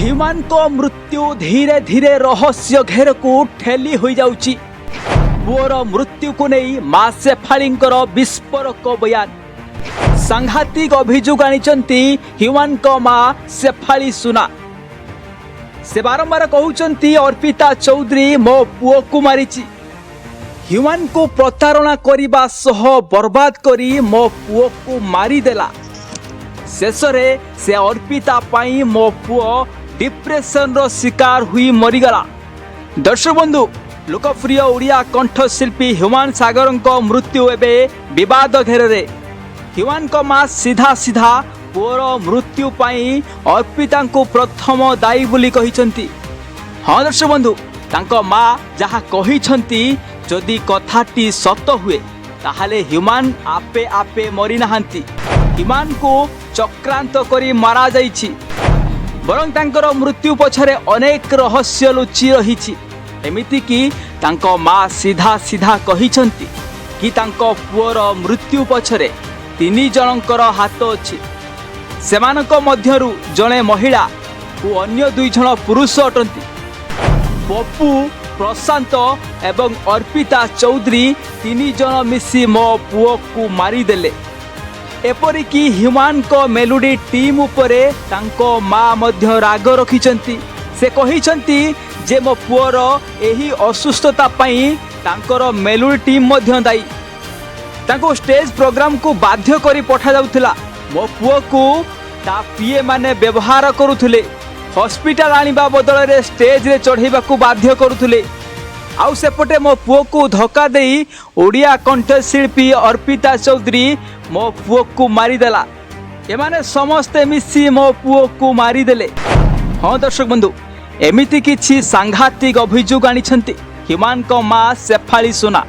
Human को मृत्यु धीरे धीरे रहस्य घेर को ठेली हो जाउची। पुअर मृत्यु को नहीं मां शेफालींकर विस्फोरक बयान। सांघातिक अभियोग आनिचंती ह्यूमान को मां शेफाली सुना। से बारंबार कहउचंती अर्पिता चौधरी मो पुओ को मारिची। ह्यूमान को प्रतारणा करिबा सह बर्बाद करी मो पुओ को मारी देला। शेषरे से अर्पिता पाई मो पुओ डिप्रेशन रो शिकार हुई मरीगला। दर्शक बंधु, लोकप्रिय ओडिया कंठशिल्पी ह्यूमान सागर मृत्यु एबे विवाद घेरे। ह्यूमान को मां सीधा सीधा पुअर मृत्यु पाई अर्पिता को प्रथम दायी बोली कहिसंती। हाँ दर्शक बंधु, तांको मां जहा कहिसंती जदि कथाटी सत हुए ताहाले ह्यूमान आपे आपे मरी नाहांती। ह्यूमान को चक्रांत करी मारा जाइछि, बरं तांकर मृत्यु पछरे अनेक रहस्य लुचि रहिछि। एमिति कि तांको मां सीधा सीधा कहिसंती कि तांको पुअर मृत्यु पछरे 3 जनकर हाथ अछि। सेमानक मध्यरु जणे महिला और अन्य 2 जण पुरुष अटंती। पप्पू, प्रशांत एवं अर्पिता चौधरी 3 जण मिसी मो पुओ को मारिदेले। एपरिकी ह्यूमान को मेलोडी टीम उपरे तांको मां मध्य राग रखिचंती। से कहिचंती जे मो पुअर एही असुस्थता पई तांकर मेलोडी टीम मध्य दायी। तांको स्टेज प्रोग्राम को बाध्य करी पठा जाउथिला। मो पुओ को ता पीए माने व्यवहार करुथुले। हॉस्पिटल आनिबा बदल रे स्टेज रे चढ़ेबा को बाध्य करुथुले। आउ सेपटे मो पुओ को धक्का देई ओडिया कंठशिल्पी अर्पिता चौधरी मो पुओ को मारिदेला। एमाने समस्ते मिसी मो पुओ को मारिदेले। हाँ दर्शक बंधु, एमिति किछि सांघातिक अभियोग आनिछंती ह्यूमान को मां शेफाली सुना।